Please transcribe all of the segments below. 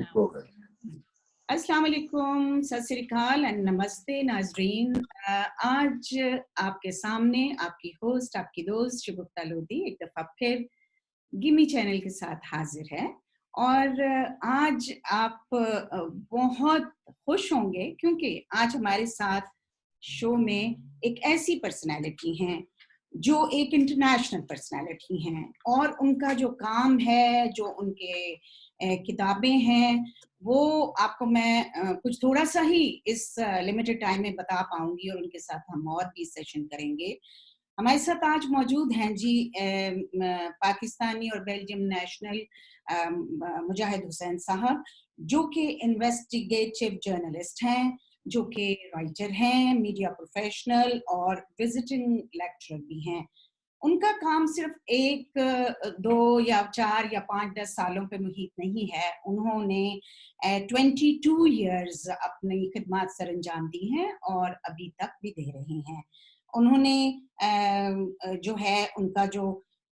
हो गए। अस्सलाम वालेकुम, सत श्री अकाल एंड नमस्ते नाजरीन। आज आपके सामने आपकी होस्ट, आपकी दोस्त शुगुफ्ता लोधी एक दफ़ा फिर गिमी चैनल के साथ हाजिर है। और आज आप बहुत खुश होंगे क्योंकि आज हमारे साथ शो में एक ऐसी पर्सनैलिटी हैं जो एक इंटरनेशनल पर्सनैलिटी हैं, और उनका जो काम है, जो उनके किताबें हैं, वो आपको मैं कुछ थोड़ा सा ही इस लिमिटेड टाइम में बता पाऊंगी, और उनके साथ हम और भी सेशन करेंगे। हमारे साथ आज मौजूद हैं जी पाकिस्तानी और बेल्जियम नेशनल मुजाहिद हुसैन साहब, जो कि इन्वेस्टिगेटिव जर्नलिस्ट हैं, जो कि राइटर हैं, मीडिया प्रोफेशनल और विजिटिंग लेक्चरर भी हैं। उनका काम सिर्फ 1, 2 या 4 या 5, 10 सालों पे मुहित नहीं है। उन्होंने 22 इयर्स अपनी खिदमत सर अंजाम दी हैं और अभी तक भी दे रहे हैं। उन्होंने जो है उनका जो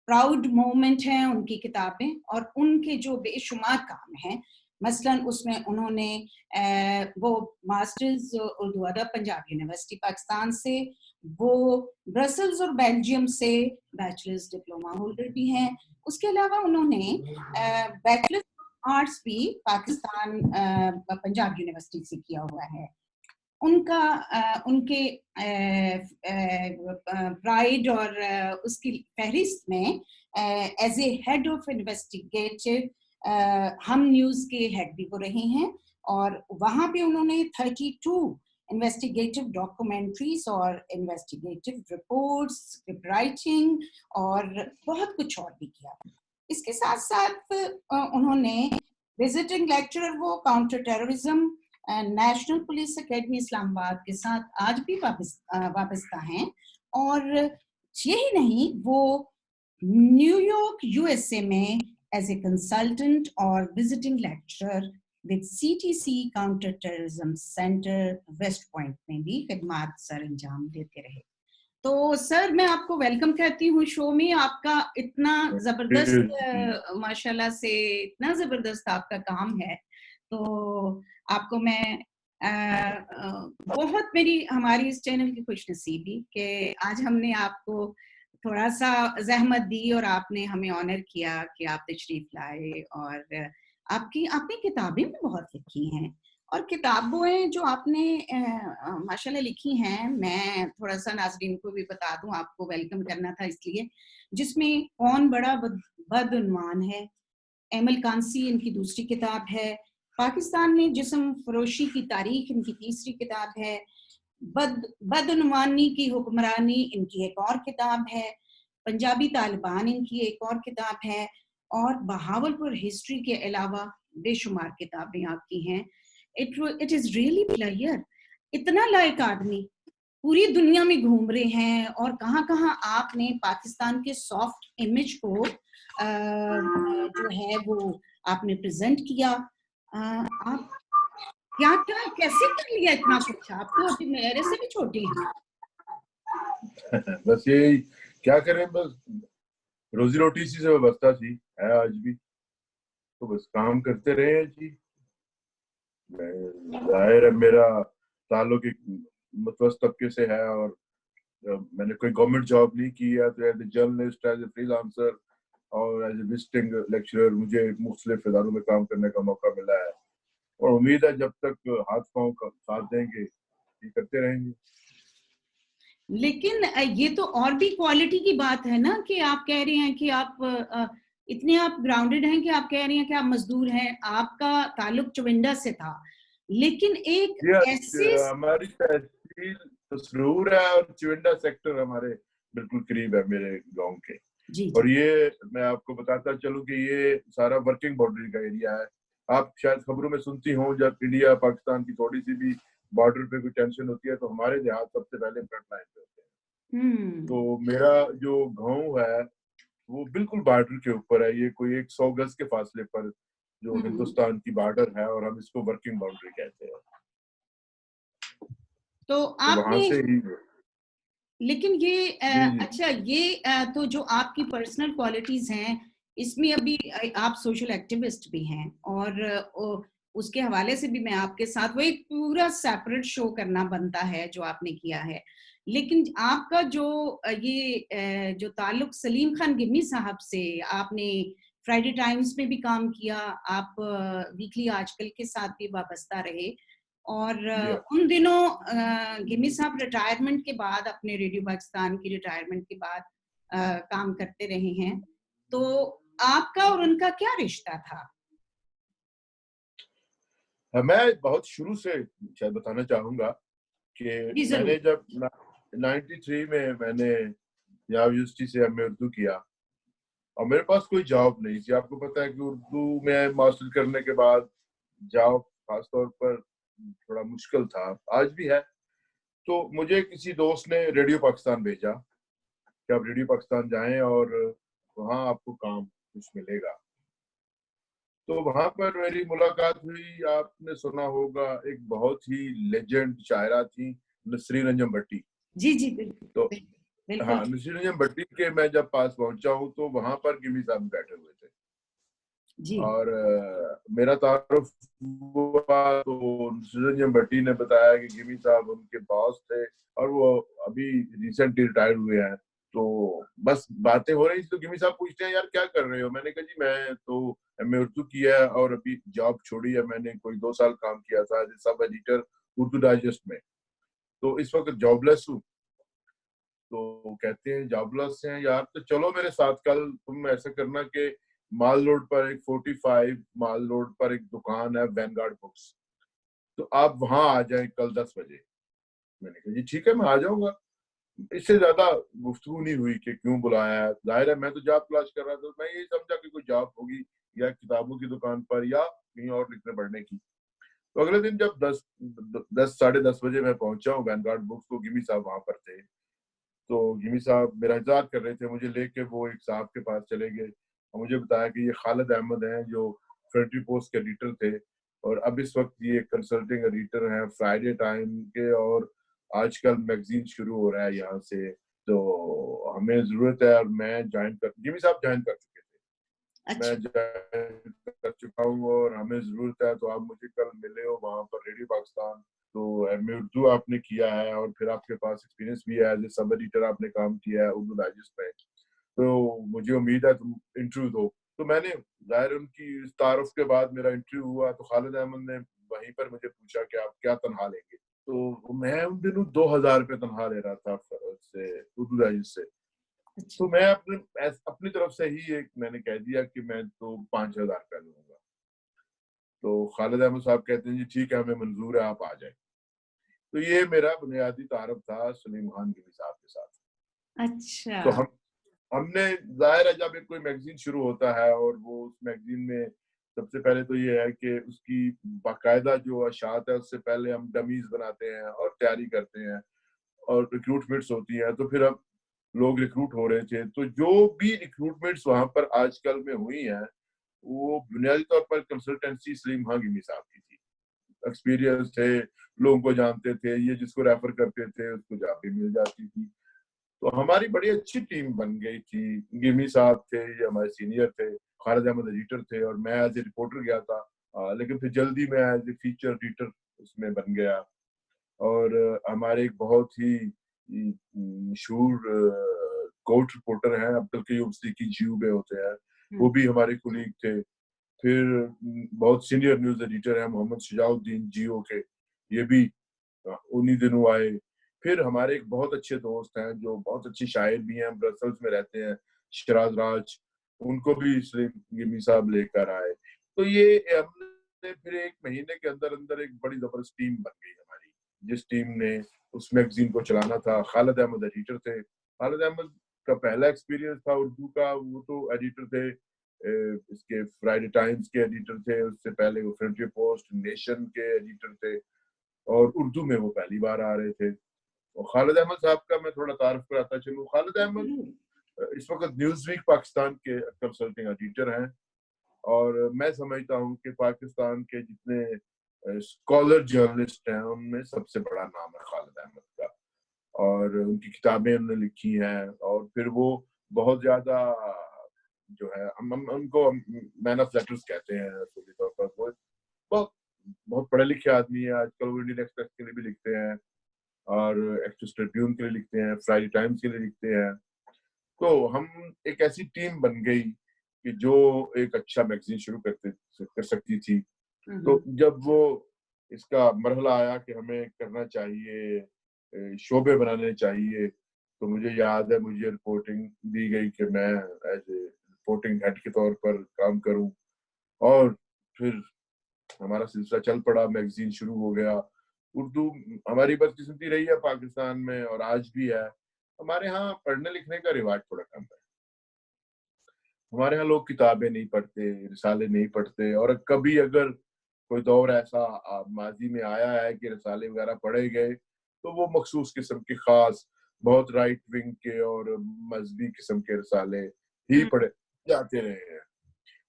प्राउड मोमेंट है उनकी किताबें, और उनके जो बेशुमार काम हैं। मसलन उसमें उन्होंने वो मास्टर्स उर्दू अदब पंजाब यूनिवर्सिटी पाकिस्तान से, वो ब्रसल्स और बेल्जियम से बैचलर्स डिप्लोमा होल्डर भी हैं। उसके अलावा उन्होंने बैचलर्स आर्ट्स भी पाकिस्तान पंजाब यूनिवर्सिटी से किया हुआ है। उनका उनके प्राइड और उसकी फहरिस्त में as a head of investigative Hum news के हेड भी हो रहे हैं, और वहाँ पे उन्होंने 32 इन्वेस्टिगेटिव डॉक्यूमेंट्रीज और इन्वेस्टिगेटिव रिपोर्ट्स, स्क्रिप्ट राइटिंग और बहुत कुछ और भी किया। इसके साथ साथ उन्होंने विजिटिंग लेक्चरर वो counter terrorism national police academy Islamabad के साथ आज भी वाबस्ता हैं। और यही नहीं, वो न्यूयॉर्क यूएसए में एज ए कंसल्टेंट और visiting lecturer with CTC counter terrorism centre West Point में भी खिदमत सर अंजाम देते रहे। तो सर, मैं आपको वेलकम कहती हूँ शो में। आपका इतना जबरदस्त माशाल्लाह से इतना जबरदस्त आपका काम है, तो आपको मैं बहुत हमारी इस चैनल की खुशनसीबी कि आज हमने आपको थोड़ा सा जहमत दी और आपने हमें ऑनर किया कि आप तशरीफ लाए। और आपने किताबें भी बहुत लिखी हैं, और किताबें जो आपने माशाल्लाह लिखी हैं, मैं थोड़ा सा नाज़रीन को भी बता दूं, आपको वेलकम करना था इसलिए, जिसमें कौन बड़ा बदउन्वान है, एमल कांसी इनकी दूसरी किताब है, पाकिस्तान में जिस्म फरोशी की तारीख इनकी तीसरी किताब है, बदउन्वानी की हुक्मरानी इनकी एक और किताब है, पंजाबी तालिबान इनकी एक और किताब है, और बहावलपुर हिस्ट्री के अलावा बेशुमार किताबें आपकी हैं। It is really player. इतना लायक आदमी पूरी दुनिया में घूम रहे हैं, और कहाँ आपने पाकिस्तान के सॉफ्ट इमेज को जो है वो आपने प्रेजेंट किया। आप क्या कैसे कर लिया इतना कुछ? आप तो अभी मेरे से भी छोटे हैं। बस ये क्या करें, बस रोजी रोटी इसी से व्यवस्था थी, है आज भी, तो बस काम करते रहे हैं जी। जाहिर है मेरा ताल्लुक एक मतवस्त तबके से है, और मैंने कोई गवर्नमेंट जॉब नहीं की है, तो as a journalist, as a freelancer और एज ए विजिटिंग लेक्चरर मुझे मुख्तलिफ इदारों में काम करने का मौका मिला है, और उम्मीद है जब तक हाथ पांव का साथ देंगे ये करते रहेंगे। लेकिन ये तो और भी क्वालिटी की बात है ना, कि आप कह रहे हैं कि आप इतने आप ग्राउंडेड हैं कि आप कह रहे हैं कि आप मजदूर हैं, आपका ताल्लुक चविंडा से था, लेकिन एक ऐसे हमारी तहसील तसरूर है और चविंडा सेक्टर हमारे बिल्कुल करीब है मेरे गांव के जी। और ये मैं आपको बताता चलूं कि ये सारा वर्किंग बाउंड्री का एरिया है। आप शायद खबरों में सुनती हो, जब इंडिया पाकिस्तान की थोड़ी सी भी बॉर्डर पे कोई टेंशन होती है तो हमारे देहात सबसे पहले फ्रंट लाइन पे होते हैं। तो मेरा जो गांव है वो बिल्कुल बॉर्डर के ऊपर है, ये कोई 100 गज के फासले पर जो हिंदुस्तान की बॉर्डर है, और हम इसको वर्किंग बाउंड्री कहते हैं। तो आपने वहां से ही लेकिन ये अच्छा, ये तो जो आपकी पर्सनल क्वालिटीज हैं, इसमें अभी आप सोशल एक्टिविस्ट भी हैं, और उसके हवाले से भी मैं आपके साथ, वो एक पूरा सेपरेट शो करना बनता है जो आपने किया है। लेकिन आपका जो ये जो ताल्लुक सलीम खान गिमी साहब से, आपने फ्राइडे टाइम्स में भी काम किया, आप वीकली आजकल के साथ भी वाबस्ता रहे, और उन दिनों गिमी साहब रिटायरमेंट के बाद, अपने रेडियो पाकिस्तान की रिटायरमेंट के बाद काम करते रहे हैं, तो आपका और उनका क्या रिश्ता था? मैं बहुत शुरू से शायद बताना चाहूंगा कि मैंने जब 93 में मैंने यहाँ यूनिवर्सिटी से एमए उर्दू किया, और मेरे पास कोई जॉब नहीं थी। आपको पता है कि उर्दू में मास्टर करने के बाद जॉब खासतौर पर थोड़ा मुश्किल था, आज भी है। तो मुझे किसी दोस्त ने रेडियो पाकिस्तान भेजा कि आप रेडियो पाकिस्तान जाएं और वहाँ आपको काम कुछ मिलेगा। तो वहां पर मेरी मुलाकात हुई। आपने सुना होगा, एक बहुत ही लेजेंड शायरा थी नसरीन अंजुम भट्टी। जी जी बिल्कुल। तो बिल्कुल। हाँ, नसरीन अंजुम भट्टी के मैं जब पास पहुंचा हूँ तो वहां पर गिमी साहब बैठे हुए थे जी। और मेरा तारुफ हुआ तो नसरीन अंजुम भट्टी ने बताया कि गिमी साहब उनके बॉस थे और वो अभी रिसेंटली रिटायर हुए हैं। तो बस बातें हो रही थी तो गिमी साहब पूछते हैं, यार क्या कर रहे हो? मैंने कहा जी मैं तो एमए उर्दू किया है और अभी जॉब छोड़ी है। मैंने कोई 2 साल काम किया था as sub editor Urdu digest में, तो इस वक्त जॉबलेस हूँ। तो कहते हैं जॉबलेस हैं यार, तो चलो मेरे साथ कल तुम ऐसा करना कि माल रोड पर एक 45 माल रोड पर एक दुकान है वैनगार्ड बुक्स, तो आप वहां आ जाएं कल 10 बजे। मैंने कहा जी ठीक है, मैं आ जाऊंगा। इससे ज्यादा गुफ्तगू नहीं हुई कि क्यों बुलाया है। जाहिर है मैं तो जॉब तलाश कर रहा था, मैं यही समझा कि कोई जॉब होगी या किताबों की दुकान पर या कहीं और लिखने पढ़ने की। तो अगले दिन जब 10 साढ़े 10 बजे मैं पहुंचा हूँ वैनगार्ड बुक्स, तो गिमी साहब वहां पर थे। तो गिमी साहब मेरा इंतजार कर रहे थे, मुझे लेके वो एक साहब के पास चले गए और मुझे बताया कि ये खालिद अहमद हैं जो फ्रंटी पोस्ट के एडिटर थे और अब इस वक्त ये कंसल्टिंग एडिटर हैं फ्राइडे टाइम के, और आजकल मैगजीन शुरू हो रहा है यहाँ से, तो हमें जरूरत है। और मैं ज्वाइन कर, गिमी साहब ज्वाइन कर चुके थे, मैं ज्वाइन कर चुका हूँ और हमें जरूरत है, तो आप मुझे कल मिले हो वहां पर रेडियो पाकिस्तान। तो एमए उर्दू आपने किया है और फिर आपके पास एक्सपीरियंस भी है, एज ए सब एडिटर आपने काम किया है उर्दू डाइजेस्ट में, तो मुझे उम्मीद है तुम इंटरव्यू दो। तो मैंने जाहिर उनकी तारुफ के बाद मेरा इंटरव्यू हुआ, तो खालिद अहमद ने वहीं पर मुझे पूछा कि आप क्या तनख्वाह लेंगे। तो मैं उन दिनों 2000 रुपये तनख्वाह ले रहा था से उर्दू डाइजेस्ट से। तो मैं अपनी तरफ से ही एक मैंने कह दिया कि मैं तो 5000 रुपया लूंगा। तो खालिद अहमद साहब कहते हैं जी ठीक है, हमें मंजूर है, आप आ जाए। तो ये मेरा बुनियादी तारुफ था सलीम खान गिमी साहब के साथ। अच्छा। तो हमने जाहिर है जब एक कोई मैगजीन शुरू होता है और वो उस मैगजीन में सबसे पहले तो ये है कि उसकी बाकायदा जो अशात है उससे पहले हम डमीज बनाते हैं और तैयारी करते हैं और रिक्रूटमेंट्स होती हैं। तो फिर अब लोग रिक्रूट हो रहे थे, तो जो भी रिक्रूटमेंट्स वहां पर आजकल में हुई हैं वो बुनियादी तौर पर कंसल्टेंसी सलीम खान गिमी साहब की थी। एक्सपीरियंस थे, लोगों को जानते थे, ये जिसको रेफर करते थे उसको जॉब भी मिल जाती थी। तो हमारी बड़ी अच्छी टीम बन गई थी। गिमी साहब थे, ये हमारे सीनियर थे, खालिद अहमद एडिटर थे और मैं एज ए रिपोर्टर गया था। लेकिन फिर जल्दी मैं एज ए फीचर एडिटर उसमें बन गया। और हमारे एक बहुत ही मशहूर कोर्ट रिपोर्टर हैं अब्दुल कयूम सिद्दीकी, जीयू में होते हैं, वो भी हमारे कुलीग थे। फिर बहुत सीनियर न्यूज एडिटर हैं मोहम्मद शुजाउद्दीन जियो के, ये भी उन्हीं दिनों आए। फिर हमारे एक बहुत अच्छे दोस्त हैं जो बहुत अच्छे शायर भी हैं, ब्रसल्स में रहते हैं, शिराज राज, उनको भी सलीम गिमी साहब लेकर आए। तो ये हमने फिर 1 महीने के अंदर अंदर एक बड़ी जबरदस्त टीम बन गई हमारी, जिस टीम ने उस मैगजीन को चलाना था। खालिद अहमद एडिटर थे। खालिद अहमद का पहला एक्सपीरियंस था उर्दू का, वो तो एडिटर थे इसके फ्राइडे टाइम्स के एडिटर थे, उससे पहले वो फ्रंटियर पोस्ट नेशन के एडिटर थे और उर्दू में वो पहली बार आ रहे थे। और खालिद अहमद साहब का मैं थोड़ा तारुफ कराता चलूं। खालिद अहमद इस वक्त न्यूज वीक पाकिस्तान के कंसल्टिंग एडिटर हैं और मैं समझता हूं कि पाकिस्तान के जितने स्कॉलर जर्नलिस्ट हैं उनमें सबसे बड़ा नाम है खालिद अहमद का। और उनकी किताबें उन्होंने लिखी हैं और फिर वो बहुत ज्यादा जो है हम उनको मैन ऑफ लेटर्स कहते हैं असली तौर पर। वो बहुत पढ़े लिखे आदमी है, आजकल वो इंडियन एक्सप्रेस के लिए भी लिखते हैं और एक्सप्रेस ट्रिब्यून के लिए लिखते हैं, फ्राइडे टाइम्स के लिए लिखते हैं। तो हम एक ऐसी टीम बन गई कि जो एक अच्छा मैगजीन शुरू कर सकती थी। तो जब वो इसका मरहला आया कि हमें करना चाहिए, शोबे बनाने चाहिए, तो मुझे याद है मुझे रिपोर्टिंग दी गई कि मैं एज ए रिपोर्टिंग हेड के तौर पर काम करूं, और फिर हमारा सिलसिला चल पड़ा, मैगजीन शुरू हो गया। उर्दू हमारी बदकिस्मती रही है पाकिस्तान में और आज भी है, हमारे यहाँ पढ़ने लिखने का रिवाज थोड़ा कम है। हमारे यहाँ लोग किताबें नहीं पढ़ते, रिसाले नहीं पढ़ते, और कभी अगर कोई दौर ऐसा माजी में आया है कि रिसाले वगैरह पढ़े गए तो वो मखसूस किस्म के खास बहुत राइट विंग के और मजहबी किस्म के रिसाले ही पढ़े जाते रहे हैं।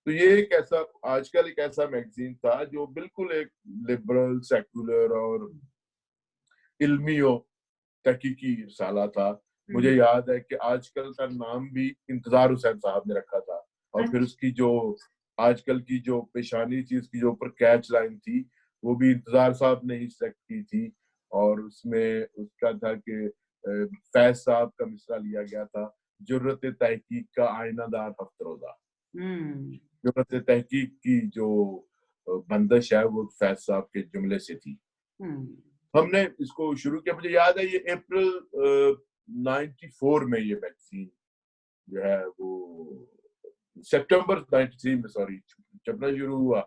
तो ये एक ऐसा आजकल एक ऐसा मैगजीन था जो बिल्कुल एक लिबरल, सेक्युलर और इल्मी और तहकीकी रिसाला था। मुझे याद है कि आजकल का नाम भी इंतजार हुसैन साहब ने रखा था, और फिर उसकी जो आजकल की जो पेशानी थी, उसकी जो ऊपर कैच लाइन थी, वो भी इंतजार साहब ने ही सेलेक्ट की थी, और उसमें उसका था कि फैज साहब का मिसरा लिया गया था, जुर्रत तहकीक का आईनादार हफ्तरोजा। जुर्रत तहकीक की जो बंदिश है वो फैज साहब के जुमले से थी। हमने इसको शुरू किया, मुझे याद है ये अप्रैल 94 में ये मैगजीन जो है वो सितंबर 93 में सॉरी छपना शुरू हुआ,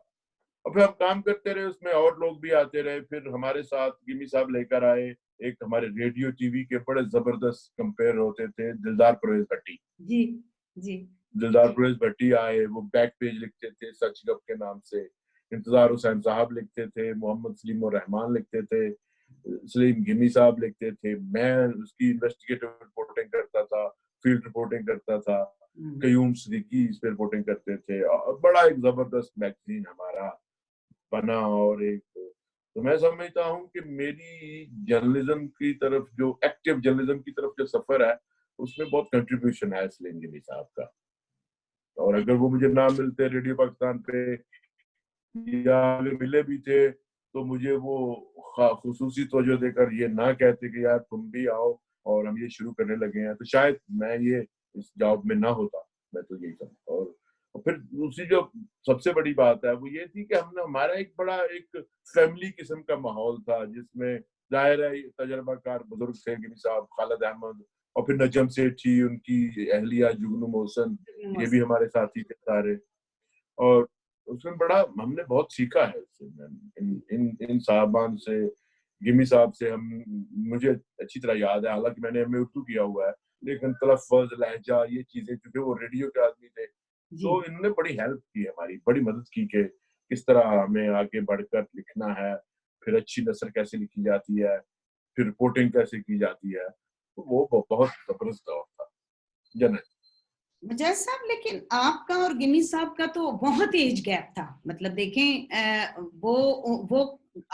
और फिर हम काम करते रहे, उसमें और लोग भी आते रहे। फिर हमारे साथ गिमी साहब लेकर आए, एक हमारे रेडियो टीवी के बड़े जबरदस्त कंपेयर होते थे, दिलदार परवेज भट्टी जी जी दिलदार परवेज भट्टी आए, वो बैक पेज लिखते थे सच गप के नाम से, इंतजार हुसैन साहब लिखते थे, मोहम्मद सलीम और रहमान लिखते थे, सलीम गिमी साहब लिखते थे, मैं उसकी इन्वेस्टिगेटिव रिपोर्टिंग करता था, फील्ड रिपोर्टिंग करता था, कयूम सिद्दीकी इस पे रिपोर्टिंग करते थे, और बड़ा एक जबरदस्त मैगजीन हमारा बना। और एक तो मैं समझता हूँ कि मेरी जर्नलिज्म की तरफ जो एक्टिव जर्नलिज्म की तरफ जो सफर है उसमें बहुत कंट्रीब्यूशन है सलीम गिमी साहब का, और अगर वो मुझे ना मिलते रेडियो पाकिस्तान पे या अगर मिले भी थे तो मुझे वो खुसूसी तवज्जो देकर ये ना कहते कि यार तुम भी आओ और हम ये शुरू करने लगे हैं, तो शायद मैं ये इस जॉब में ना होता। मैं तो यही समझता। और फिर दूसरी जो सबसे बड़ी बात है वो ये थी कि हमने हमारा एक बड़ा एक फैमिली किस्म का माहौल था, जिसमें जाहिर है तजर्बाकार बुजुर्ग थे गिमी साहब, खालिद अहमद, और फिर नजम सेठ थी, उनकी अहलिया जुगनू मोहसन, ये भी हमारे साथी थे सारे। और उसमें बड़ा हमने बहुत सीखा है इन इन इन साहबान से, गिमी साहब से। हम मुझे अच्छी तरह याद है, हालांकि मैंने एमए उर्दू किया हुआ है, लेकिन तलफ़्फ़ुज़, लहजा, ये चीजें, क्योंकि वो रेडियो के आदमी थे तो इन्होंने बड़ी हेल्प की, हमारी बड़ी मदद की कि किस तरह हमें आगे बढ़कर लिखना है, फिर अच्छी नस्र कैसे लिखी जाती है, फिर रिपोर्टिंग कैसे की जाती है। तो वो बहुत जबरदस्त दौर था। जनरल मुजैद साहब, लेकिन आपका और गिमी साहब का तो बहुत एज गैप था। मतलब देखें, वो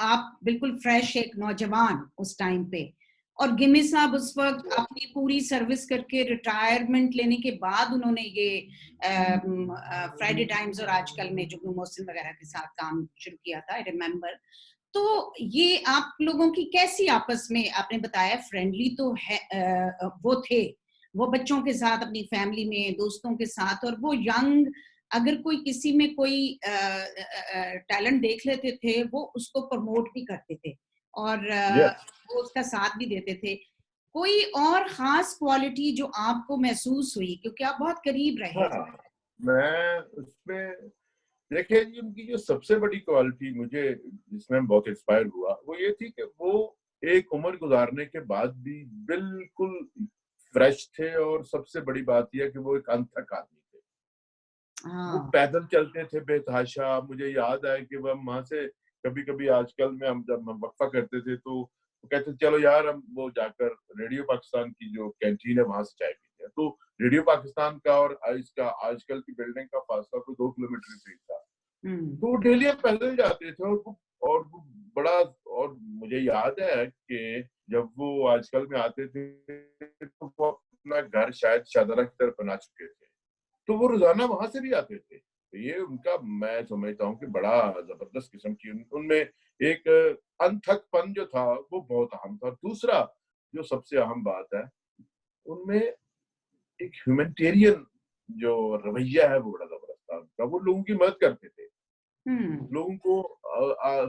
आप बिल्कुल फ्रेश एक नौजवान उस टाइम पे, और गिमी साहब उस वक्त अपनी पूरी सर्विस करके रिटायरमेंट लेने के बाद उन्होंने ये फ्राइडे टाइम्स और आजकल में जुगनू मोहसिन वगैरह के साथ काम शुरू किया था, आई रिमेम्बर। तो ये आप लोगों की कैसी आपस में, आपने बताया फ्रेंडली तो है, वो थे, वो बच्चों के साथ, अपनी फैमिली में, दोस्तों के साथ, और वो यंग अगर कोई किसी में कोई टैलेंट देख लेते थे वो उसको प्रमोट भी करते थे और वो उसका साथ भी देते थे। कोई और खास क्वालिटी जो आपको महसूस हुई, क्योंकि आप बहुत करीब रहे? मैं उसमें देखिए उनकी जो सबसे बड़ी क्वालिटी मुझे जिसमें बहुत इंस्पायर हुआ वो ये थी कि वो एक उम्र गुजारने के बाद भी बिल्कुल फ्रेश थे, और सबसे बड़ी बात यह कि वो एक अनथक आदमी थे। वो पैदल चलते थे बेतहाशा। मुझे याद है कि वह वहां से कभी कभी आजकल में हम जब हम वक्फा करते थे तो कहते चलो यार हम वो जाकर रेडियो पाकिस्तान की जो कैंटीन है वहां से चाय पीते हैं। तो रेडियो पाकिस्तान का और इसका आजकल की बिल्डिंग का फासला कोई 2 किलोमीटर ही था। तो वो डेली पैदल जाते थे, और वो बड़ा, और मुझे याद है कि जब वो आजकल में आते थे तो वो अपना घर शायद शाहदरा की तरफ बना चुके थे, तो वो रोजाना वहां से भी आते थे। तो ये उनका मैं समझता हूँ कि बड़ा जबरदस्त किस्म की उनमें एक अनथकपन जो था वो बहुत अहम था। दूसरा जो सबसे अहम बात है, उनमें एक ह्यूमैनिटेरियन जो रवैया है वो बड़ा जबरदस्त था उनका। वो लोगों की मदद करते थे, लोगों को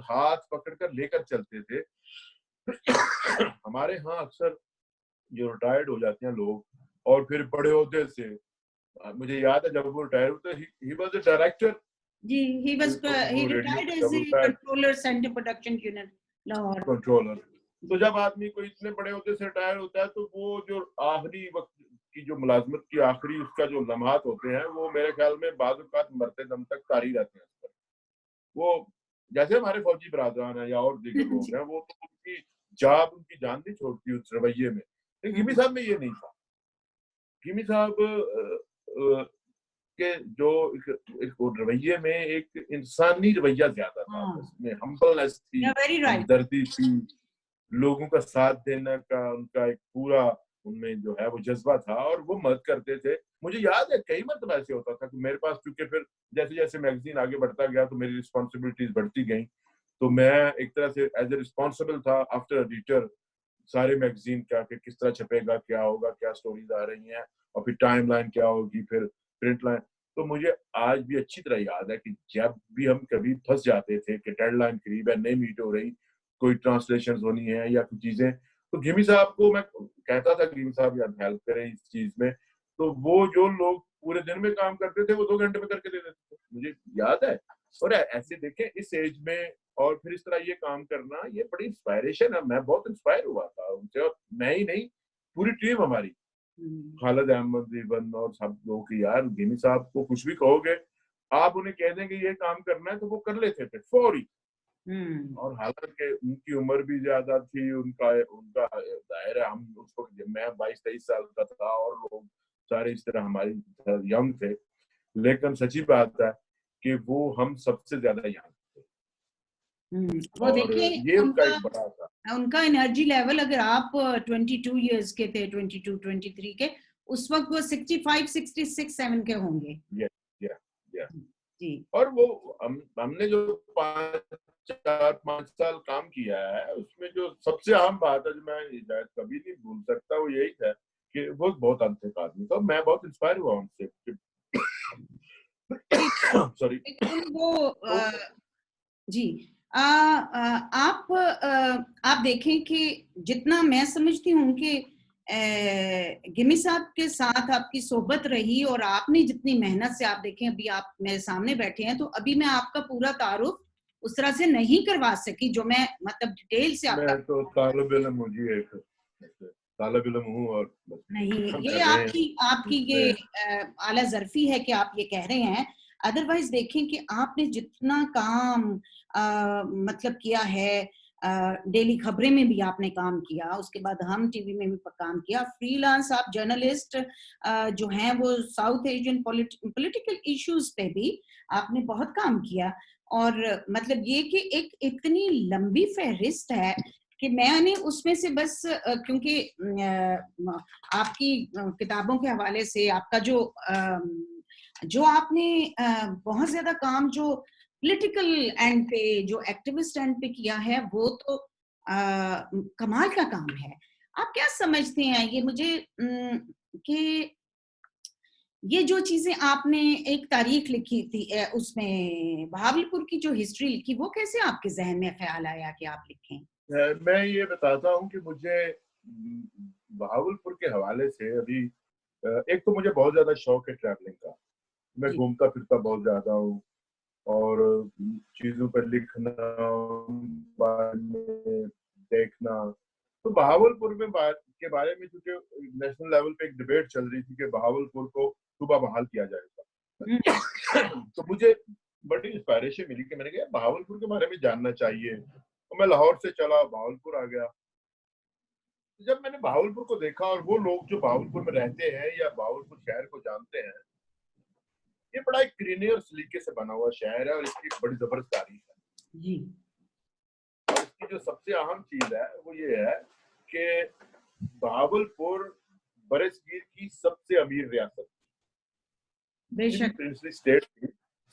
हाथ पकड़कर लेकर चलते थे। हमारे यहाँ अक्सर जो रिटायर्ड हो जाते हैं लोग और फिर बड़े ओहदे से, मुझे याद है जब वो रिटायर होते, he was a director ji, he retired as a controller center production unit Lahore controller. तो जब आदमी कोई इतने बड़े ओहदे से रिटायर होता है तो वो जो आखिरी वक्त की जो मुलाजमत की आखिरी उसका जो लम्हात होते हैं वो मेरे ख्याल में बाद औक़ात मरते दम तक तारी रहते हैं उस पर। वो जैसे हमारे फौजी बरादरान हैं या और दीगर लोग हैं, वो तो उनकी जान नहीं छोड़ती उस रवैये में। लेकिन गिमी साहब में ये नहीं था। गिमी साहब के जो एक रवैये में एक इंसानी रवैया ज्यादा था, उसमें हम्बलनेस थी, हमदर्दी थी, लोगों का साथ देने का उनका एक पूरा उनमें जो है वो जज्बा था और वो मदद करते थे। मुझे याद है कई मरतबा ऐसे होता था कि मेरे पास, क्योंकि फिर जैसे जैसे मैगजीन आगे बढ़ता गया तो मेरी रिस्पॉन्सिबिलिटीज बढ़ती गई, तो मैं एक तरह से एज ए रिस्पॉन्सिबल था आफ्टर एडिटर सारे मैगजीन का कि किस तरह छपेगा, क्या होगा, क्या स्टोरीज आ रही हैं और फिर टाइम लाइन क्या होगी, फिर प्रिंट लाइन। तो मुझे आज भी अच्छी तरह याद है कि जब भी हम कभी फंस जाते थे कि डेडलाइन करीब है, नहीं मीट हो रही, कोई ट्रांसलेशन होनी है या कुछ चीजें, तो गिमी साहब को मैं कहता था गिमी साहब यार हेल्प करें इस चीज में। तो वो जो लोग पूरे दिन में काम करते थे वो 2 घंटे में करके दे देते थे, मुझे याद है। और ऐसे देखें इस एज में और फिर इस तरह ये काम करना, ये बड़ी इंस्पायरेशन है। मैं बहुत इंस्पायर हुआ था उनसे, और मैं ही नहीं पूरी टीम हमारी, खालिद अहमद इबन और सब लोग की, यार गिमी साहब को कुछ भी कहोगे आप उन्हें कह देंगे ये काम करना है तो वो कर लेते थे फौरी। और हालांकि उनकी उम्र भी ज्यादा थी, उनका उनका दायरा, हम उसको, मैं 22-23 साल का था और लोग सारे इस तरह हमारी यंग थे, लेकिन सच्ची बात है कि वो हम सबसे ज्यादा यंग थे। वो देखिए ये उनका एक बड़ा था, उनका एनर्जी लेवल, अगर आप 22 इयर्स के थे, 22-23 के, उस वक्त वो 65-66-7 के होंगे। जी। और वो हमने जो 4-5 साल काम किया है उसमें जो सबसे अहम बात है जो मैं शायद कभी नहीं भूल सकता वो यही था कि वो बहुत अंतक आदमी था। मैं बहुत इंस्पायर हुआ उनसे। सॉरी। वो जी आप देखें कि जितना मैं समझती हूँ कि गिमी साहब के साथ आपकी सोहबत रही और आपने जितनी मेहनत से, आप देखें अभी आप मेरे सामने बैठे हैं, तो अभी मैं आपका पूरा तारुफ उस तरह से नहीं करवा सकी जो मैं मतलब डिटेल से आपका, मैं तो तालिब इल्म हूं जी, एक तालिब इल्म हूं और नहीं, ये आपकी ये आला ज़र्फी है कि आप ये कह रहे हैं। अदरवाइज देखें कि आपने जितना काम मतलब किया है, डेली खबरें में भी आपने काम किया, उसके बाद हम टीवी में भी काम किया, फ्रीलांस आप जर्नलिस्ट जो हैं वो साउथ एशियन पॉलिटिकल इश्यूज पे भी आपने बहुत काम किया। और मतलब ये कि एक इतनी लंबी फहरिस्त है कि मैंने उसमें से बस क्योंकि आपकी किताबों के हवाले से आपका जो आपने बहुत ज्यादा काम जो पॉलिटिकल एंड पे, जो एक्टिविस्ट एंड पे किया है, वो तो कमाल का काम है। आप क्या समझते हैं ये मुझे कि ये जो चीजें आपने एक तारीख लिखी थी, उसमें बहावलपुर की जो हिस्ट्री लिखी, वो कैसे आपके जहन में ख्याल आया कि आप लिखें? मैं ये बताता हूँ कि मुझे बहावलपुर के हवाले से अभी एक तो मुझे बहुत ज्यादा शौक है ट्रैवलिंग का, मैं घूमता फिरता बहुत ज्यादा हूँ और चीजों पर लिखना, देखना। तो बहावलपुर में के बारे में क्योंकि नेशनल लेवल पे एक डिबेट चल रही थी कि बहावलपुर को सूबा बहाल किया जाएगा। तो मुझे बड़ी इंस्पायरेशन मिली कि मैंने कहा बहावलपुर के बारे में जानना चाहिए, तो मैं लाहौर से चला बहावलपुर आ गया। जब मैंने बहावलपुर को देखा और वो लोग जो बहावलपुर में रहते हैं या बहावलपुर शहर को जानते हैं, ये बड़ा एक क्रीनी और सलीके से बना हुआ शहर है और इसकी बड़ी जबरदस्त तारीख है जी। और इसकी जो सबसे अहम चीज है वो ये है कि बहावलपुर बरसगीर की सबसे अमीर रियासत, प्रिंसली स्टेट की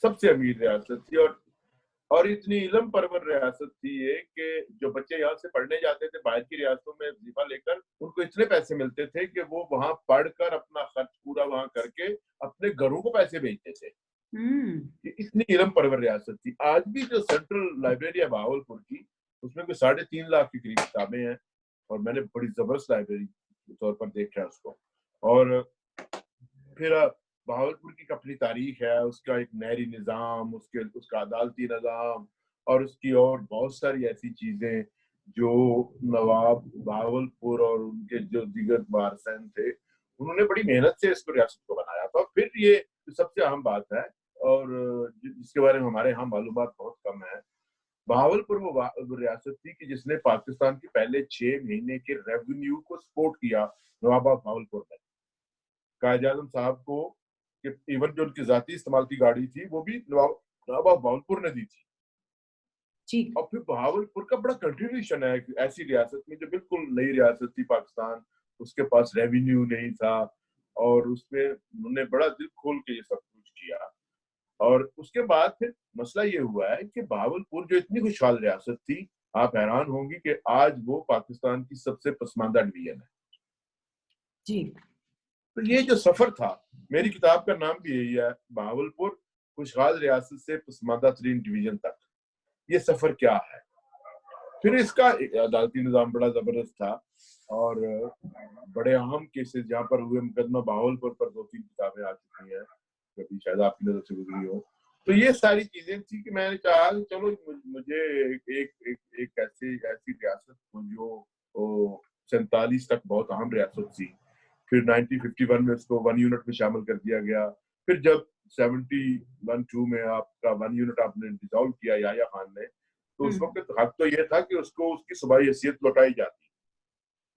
सबसे अमीर रियासत थी, और इतनी इल्म परवर रियासत थी ये कि जो बच्चे यहाँ से पढ़ने जाते थे बाहर की रियासतों में वजीफा लेकर, उनको इतने पैसे मिलते थे कि वो वहां पढ़कर अपना खर्च पूरा वहां करके अपने घरों को पैसे भेजते थे। इतनी इल्म परवर रियासत थी। आज भी जो सेंट्रल लाइब्रेरी है बहावलपुर की, उसमें कोई 3.5 लाख के करीब किताबें हैं, और मैंने बड़ी जबरदस्त लाइब्रेरी के तौर पर देखा है उसको। और फिर बहावलपुर की अपनी तारीख है, उसका एक नहरी निज़ाम, उसका अदालती निज़ाम, और उसकी और बहुत सारी ऐसी चीजें जो नवाब बहावलपुर और उनके जो दीगर वारसन थे, उन्होंने बड़ी मेहनत से इसको रियासत को बनाया था। फिर ये सबसे अहम बात है, और जिसके बारे में हमारे यहाँ मालूमात बहुत कम है, बहावलपुर वो रियासत थी कि जिसने पाकिस्तान के पहले 6 महीने के रेवेन्यू को सपोर्ट किया नवाब बहावलपुर में। कायद-ए-आज़म साहब को इवन जो उनकी जाती इस्तेमाल की गाड़ी थी वो भी नवाब बहावलपुर ने दी थी। और फिर बहावलपुर का बड़ा कंट्रीब्यूशन है ऐसी रियासत में जो बिल्कुल नई रियासत थी पाकिस्तान, उसके पास रेवेन्यू नहीं था, और उसमें उन्होंने बड़ा दिल खोल के ये सब कुछ किया। और उसके बाद फिर मसला ये हुआ है कि बहावलपुर जो इतनी खुशहाल रियासत थी, आप हैरान होंगी कि आज वो पाकिस्तान की सबसे पसमानदा डिवीजन है जी। तो ये जो सफर था, मेरी किताब का नाम भी यही है, बहावलपुर खुशहाल रियासत से पसमानदा तरीन डिवीजन तक, ये सफर क्या है। फिर इसका अदालती निजाम बड़ा जबरदस्त था, और बड़े अहम केसेस जहाँ पर हुए, मुकदमा बहावलपुर पर 2-3 किताबें आ चुकी हैं, कभी शायद आपकी नजर से गुजरी हो। तो ये सारी चीजें थी कि मैंने कहा चलो मुझे एक ऐसी रियासत जो 47 तक बहुत अहम रियासत थी, फिर 1951 में उसको 1 यूनिट में शामिल कर दिया गया। फिर जब 71-2 में आपका 1 यूनिट आपने डिसॉल्व किया याह्या खान ने, तो उस वक्त हक तो ये था कि उसको उसकी सूबाई हैसियत लौटाई जाती,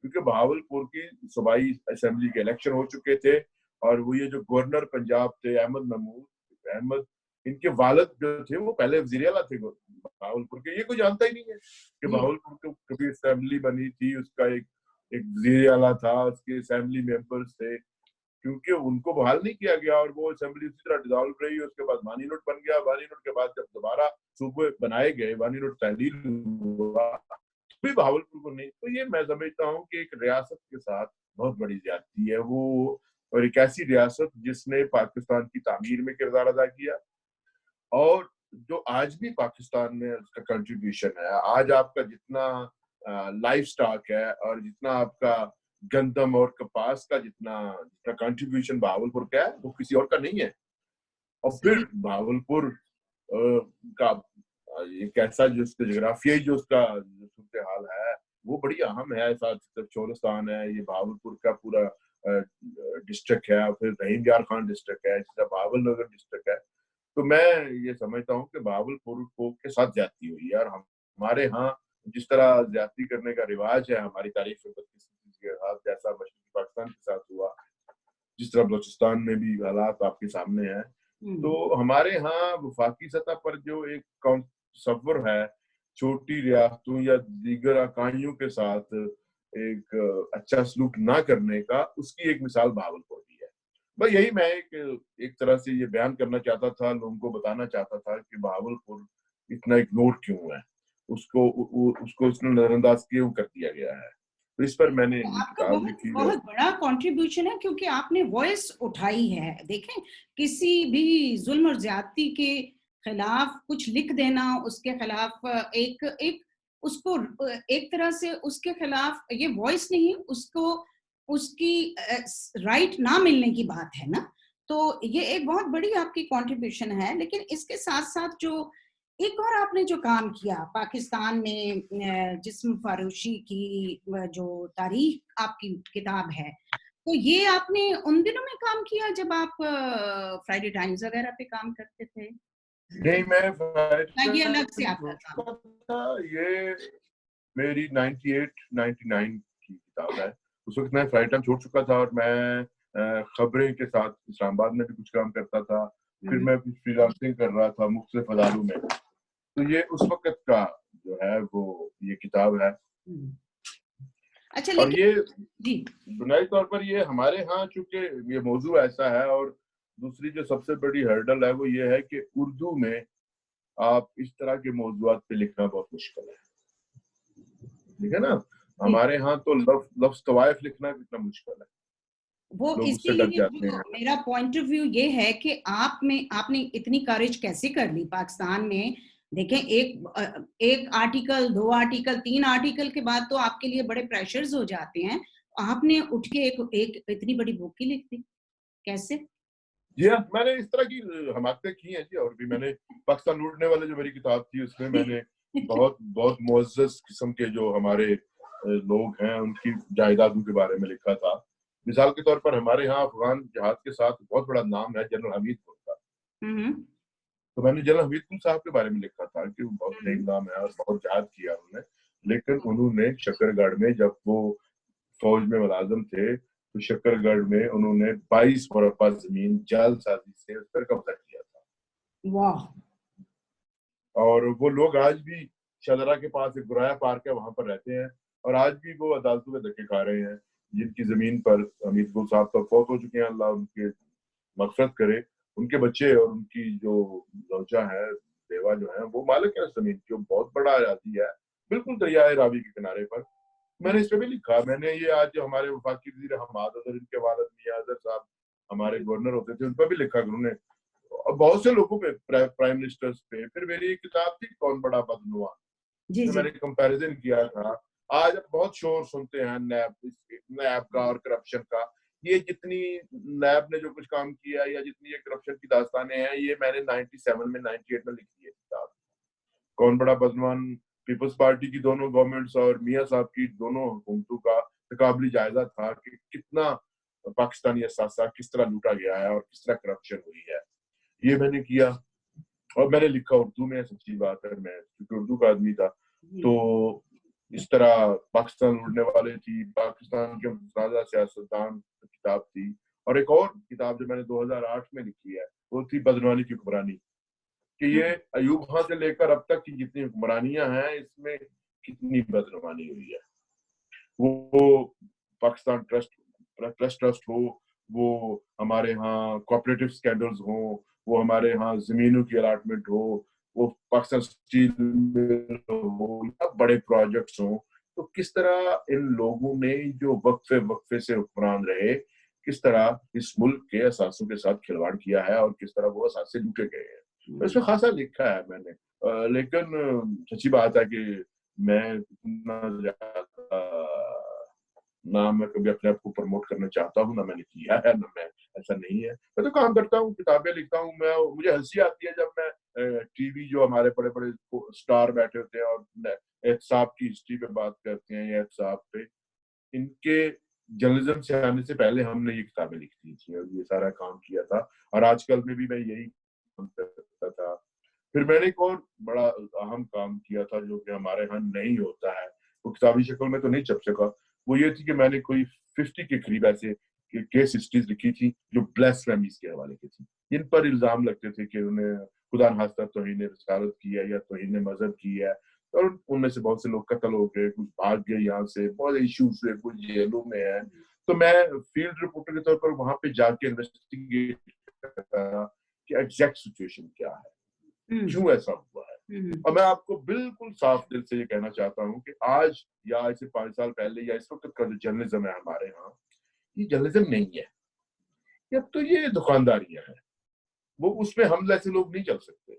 क्योंकि बहावलपुर की सूबाई असेंबली के इलेक्शन हो चुके थे, और वो ये जो गवर्नर पंजाब थे अहमद, इनके वालिद जो थे वो पहले वजीर आला थे बहावलपुर के। ये कोई जानता ही नहीं है कि बहावलपुर को कभी असेंबली बनी थी, उसका एक वजीर आला था, उसके असेंबली मेंबर्स थे, क्योंकि उनको बहाल नहीं किया गया, और वो असेंबली उसी तरह डिसॉल्व रही। उसके बाद 1 यूनिट बन गया। 1 यूनिट के बाद जब दोबारा सूबे बनाए गए, 1 यूनिट तहलील हुआ, भी बहावलपुर को नहीं। तो ये मैं समझता हूँ कि एक रियासत के साथ बहुत बड़ी ज्यादती है वो, और एक ऐसी रियासत जिसने पाकिस्तान की तामीर में किरदार अदा किया, और जो आज भी पाकिस्तान में उसका कंट्रीब्यूशन है। आज आपका जितना लाइफ स्टॉक है, और जितना आपका गंदम और कपास का जितना कंट्रीब्यूशन बहावलपुर का है, वो किसी और का नहीं है। और फिर बहावलपुर का एक ऐसा जो उसका जोग्राफियाई जो उसका सूरत हाल है, वो बड़ी अहम है। साथ चोरस्तान है, ये बहावलपुर का पूरा डिस्ट्रिक्ट है, फिर रहीम यार खान डिस्ट्रिक्ट है, बहावल नगर डिस्ट्रिक्ट है। तो मैं ये समझता हूँ कि बहावलपुर को के साथ ज्यादती हुई है, और हमारे यहाँ जिस तरह ज्यादती करने का रिवाज है हमारी तारीख में के साथ, जैसा मशरक़ी पाकिस्तान के साथ हुआ, जिस तरह बलूचिस्तान में भी हालात आपके सामने हैं, तो हमारे यहाँ वफाकी सतह पर जो एक तस्वुर है छोटी रियासतों या दीगर इकाइयों के साथ एक अच्छा सलूक ना करने का, उसकी एक मिसाल बहावलपुर की है। बस यही मैं एक तरह से ये बयान करना चाहता था, लोगों को बताना चाहता था कि बहावलपुर इतना इग्नोर क्यों है, उसको इसने नजरअंदाज क्यों कर दिया गया है। तो इस पर मैंने किताब लिखी है। बहुत बड़ा कंट्रीब्यूशन है, क्योंकि आपने वॉइस उठाई है। देखें, किसी भी जुल्म और ज्यादती के खिलाफ कुछ लिख देना, उसके खिलाफ उसको एक तरह से उसके खिलाफ ये वॉइस नहीं, उसको उसकी राइट ना मिलने की बात है ना। तो ये एक बहुत बड़ी आपकी कंट्रीब्यूशन है। लेकिन इसके साथ साथ जो एक और आपने जो काम किया पाकिस्तान में जिस्म फरोशी की जो तारीख आपकी किताब है, तो ये आपने उन दिनों में काम किया जब आप फ्राइडे टाइम्स वगैरह पे काम करते थे? नहीं, मैं ये अलग से आपका काम था। ये मेरी 98-99 की किताब है। उस वक्त मैं फ्राइडे टाइम छोड़ चुका था, और मैं खबरें के साथ इस्लामाबाद में भी कुछ काम करता था। फिर मैं कुछ फ्रीलांसिंग कर रहा था मुख्तलिफ अदारों में। तो ये उस वक्त का जो है वो ये किताब है। अच्छा, और ये बुनियादी तौर पर ये हमारे यहाँ चूंकि ये मौजू ऐसा है, और दूसरी जो सबसे बड़ी हर्डल है वो ये है कि उर्दू में आप इस तरह के मौजूआत पे लिखना बहुत मुश्किल है, ठीक है ना। हमारे यहाँ तो लफ्ज तवाइफ लिखना कितना मुश्किल है, वो लोग उससे डर इसीलिए जाते हैं। मेरा पॉइंट ऑफ व्यू ये है कि आपने इतनी करेज कैसे कर ली पाकिस्तान में। देखें, एक आर्टिकल, 2 आर्टिकल, 3 आर्टिकल के बाद तो आपके लिए बड़े प्रेशर्स हो जाते हैं। आपने उठ के एक इतनी बड़ी बुक ही लिख दी, कैसे? जी हाँ, मैंने इस तरह की हमाकतें की हैं जी। और भी मैंने पाकिस्तान लूटने वाले जो मेरी किताब थी उसमें मैंने बहुत बहुत मुअज़्ज़ज़ किस्म के जो हमारे लोग हैं उनकी जायदादों के बारे में लिखा था। मिसाल के तौर पर हमारे यहाँ अफगान जहाज के साथ बहुत बड़ा नाम है जनरल हमीद गुल का। तो मैंने जनरल हमीद गुल साहब के बारे में लिखा था कि वो बहुत नेक नाम है और बहुत जहाद किया उन्होंने, लेकिन उन्होंने शकरगढ़ में जब वो फौज में मुलाजिम थे तो शकरगढ़ में उन्होंने 22 मुरब्बा जमीन जालसाजी से उस पर कब्जा किया था। वाह। और वो लोग आज भी शदरा के पास एक गुराया पार्क है, वहां पर रहते हैं और आज भी वो अदालतों में धक्के खा रहे हैं, जिनकी जमीन पर हमीद गुल साहब तो फौत हो चुके हैं, अल्लाह उनके मगफरत करे। उनके बच्चे और उनकी जो लौचा है, बेवा जो है, वो मालिक है जमीन की, बहुत बड़ा आजादी है, बिल्कुल दरियाए रावी के किनारे पर। मैंने इस पे भी लिखा। मैंने ये आज जो हमारे वफाकी वज़ीर हमाद अज़हर, इनके वालिद मियां अज़हर साहब हमारे गवर्नर होते थे, उन पर भी लिखा कि उन्होंने बहुत से लोगों पे, प्राइम मिनिस्टर्स पे। फिर मेरी एक किताब थी कौन बड़ा बदनुआ, जिसमें मैंने कंपैरिजन किया था। आज आप बहुत शोर सुनते हैं नैब का और करप्शन का। ये जितनी नैब ने जो कुछ काम किया या जितनी ये करप्शन की दास्तानें हैं, ये मैंने 97 में 98 में लिखी है किताब। कौन बड़ा बदनवान पीपल्स पार्टी की दोनों गवर्नमेंट्स और मियां साहब की दोनों हुकूमतों का तकाबली जायजा था कि कितना पाकिस्तानी असासा किस तरह लूटा गया है और किस तरह करप्शन हुई है। ये मैंने किया और मैंने लिखा उर्दू में। सच्ची बात है, मैं क्योंकि उर्दू का आदमी था, तो इस तरह पाकिस्तान लूटने वाले थी, पाकिस्तान के मुतनाज़ा सियासतदान किताब थी। और एक और किताब जो मैंने 2008 में लिखी है वो थी बदनवानी की हुक्मरानी, कि ये अयूब खां से लेकर अब तक की जितनी हुक्मरानियां हैं इसमें कितनी बदनवानी हुई है। वो पाकिस्तान ट्रस्ट हो, वो हमारे यहाँ कोऑपरेटिव स्कैंडल्स हो, वो हमारे यहाँ जमीनों की अलाटमेंट हो, वो पाकिस्तान स्टील मिल हो या बड़े प्रोजेक्ट्स हो, तो किस तरह इन लोगों ने जो वक्फे वक्फे से हुक्मरान रहे, किस तरह इस मुल्क के असासों के साथ खिलवाड़ किया है और किस तरह वो असासे लूटे गए हैं। इसमें खासा लिखा है मैंने। लेकिन सच्ची बात है कि मैं इतना ज्यादा, ना मैं कभी अपने आप को प्रमोट करना चाहता हूँ, ना मैंने किया है, ना मैं, ऐसा नहीं है। मैं तो काम करता हूँ, किताबें लिखता हूँ। मैं, मुझे हंसी आती है जब मैं टीवी जो हमारे बड़े बड़े स्टार बैठे होते हैं और एहतसाब की हिस्ट्री पे बात करते हैं या एहतसाब पे, इनके जर्नलिज्म से आने से पहले हमने ये किताबें लिखी थी और ये सारा काम किया था। और आजकल में भी मैं यही काम करता था। फिर मैंने एक और बड़ा अहम काम किया था जो कि हमारे यहाँ नहीं होता है, वो किताबी शक्ल में तो नहीं छप सका। वो ये थी कि मैंने कोई 50 के करीब ऐसे केस हिस्ट्रीज लिखी थी जो ब्लास्फेमीज के हवाले की थी, जिन पर इल्जाम लगते थे कि उन्हें खुदा न खास्ता तौहीन रिसालत की है या तौहीन मजहब की है। और उनमें से बहुत से लोग कत्ल हो गए, कुछ भाग गए यहाँ से, बहुत इश्यूज हुए, कुछ जेलों में है। तो मैं फील्ड रिपोर्टर के तौर पर वहां पे जाके इन्वेस्टिगेट करता कि एग्जैक्ट सिचुएशन क्या है, क्यों ऐसा हुआ है। और मैं आपको बिल्कुल साफ दिल से ये कहना चाहता हूँ कि आज या आज से 5 साल पहले या इस वक्त का जो जर्नलिज्म है हमारे यहाँ, ये जर्नलिज्म नहीं है, अब तो ये दुकानदारियां हैं। वो उसमें हम जैसे लोग नहीं चल सकते।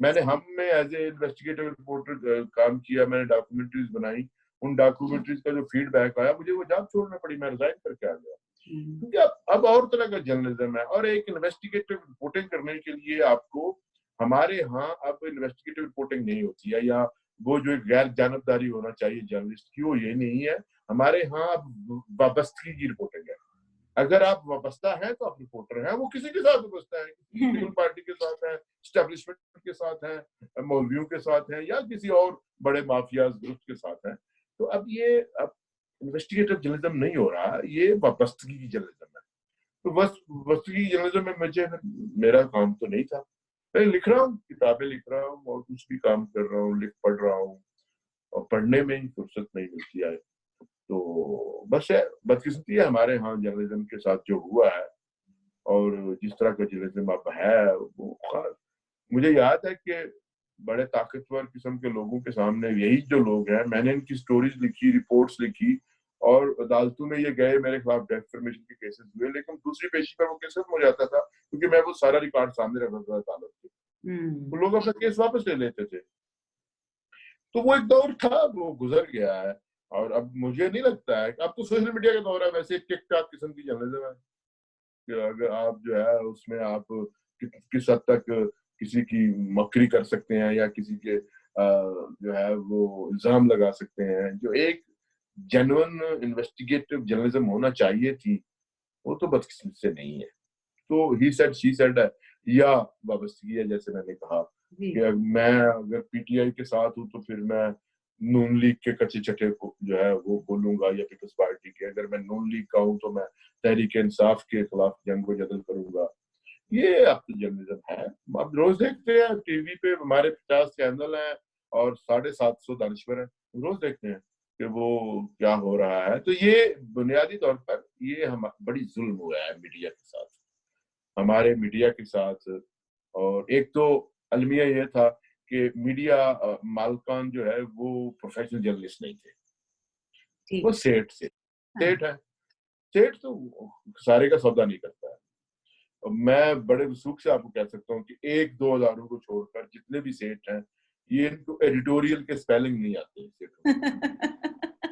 मैंने हम में एज ए इन्वेस्टिगेटिव रिपोर्टर काम किया, मैंने डॉक्यूमेंट्रीज बनाई। उन डॉक्यूमेंट्रीज का जो फीडबैक आया, मुझे वो जॉब छोड़ना पड़ी, मैं रिजाइन करके आ गया। क्योंकि अब और तरह का जर्नलिज्म है और एक इन्वेस्टिगेटिव रिपोर्टिंग करने के लिए आपको, हमारे यहाँ अब इन्वेस्टिगेटिव रिपोर्टिंग नहीं होती है, या वो जो एक गैर जानबदारी होना चाहिए जर्नलिस्ट की, वो ये नहीं है। हमारे यहाँ अब वाबस्तगी की रिपोर्टिंग है। अगर आप वाबस्ता हैं तो आप रिपोर्टर हैं, वो किसी के साथ वाबस्ता है, पॉलिटिकल पार्टी के साथ है, एस्टेब्लिशमेंट के साथ है, मौलवियों के साथ है, या किसी और बड़े माफिया ग्रुप के साथ है। तो अब ये इन्वेस्टिगेटिव जर्नलिज्म नहीं हो रहा, ये वाबस्तगी की जर्नलिज्म है। तो बस वाबस्तगी जर्नलिज्म में मुझे, मेरा काम तो नहीं था। मैं लिख रहा हूँ, किताबें लिख रहा हूँ और कुछ भी काम कर रहा हूँ, पढ़ रहा हूँ, और पढ़ने में ही फुर्सत नहीं मिलती है। तो बस है, बदकिस्मती है हमारे यहाँ जर्नलिज्म के साथ जो हुआ है। और जिस तरह का जर्नलिज्म अब है वो मुझे याद है कि बड़े ताकतवर किस्म के लोगों के सामने यही जो लोग हैं, मैंने इनकी स्टोरीज लिखी, रिपोर्ट्स लिखी और अदालतों में ये गए, मेरे खिलाफ डेफेमेशन के केसेस हुए, लेकिन दूसरी पेशी पर वो केस खत्म हो जाता था क्योंकि मैं वो सारा रिकॉर्ड सामने रखता था अदालत के, तो लोग अपना केस वापस ले लेते थे। तो वो एक दौर था, वो गुजर गया है और अब मुझे नहीं लगता है, अब तो सोशल मीडिया का दौर है, वैसे टिकटॉक किस्म की जर्नलिज्म है कि अगर आप जो है उसमें आप किस हद तक किसी की मक्री कर सकते हैं या किसी के जो है वो इल्जाम लगा सकते हैं, जो एक जेन्युइन इन्वेस्टिगेटिव जर्नलिज्म होना चाहिए थी, वो तो बदकिस्मती से नहीं है। तो ही सेड शी सेड है या वाबस्तगी है, जैसे मैंने कहा कि मैं अगर पीटीआई के साथ हूं तो फिर मैं नून लीग के कच्चे चटे को जो है वो बोलूंगा या पीपल्स पार्टी के, अगर मैं नून लीग का हूं तो मैं तहरीक इंसाफ के खिलाफ जंग को जदल करूंगा। ये अब तो जर्नलिज्म है। अब रोज देखते हैं टीवी पे हमारे 50 चैनल हैं और 750 दानिश्वर हैं, रोज देखते हैं कि वो क्या हो रहा है। तो ये बुनियादी तौर पर ये हम बड़ी जुल्म हुआ है मीडिया के साथ, हमारे मीडिया के साथ। और एक तो अलमिया ये था कि मीडिया मालकान जो है वो प्रोफेशनल जर्नलिस्ट नहीं थे, वो सेठ से सेठ है, सेठ तो सारे का सौदा नहीं करता है। मैं बड़े वसूख से आपको कह सकता हूँ कि 1-2 हजारों को छोड़कर जितने भी सेठ हैं, ये इनको एडिटोरियल के स्पेलिंग नहीं आते सेठों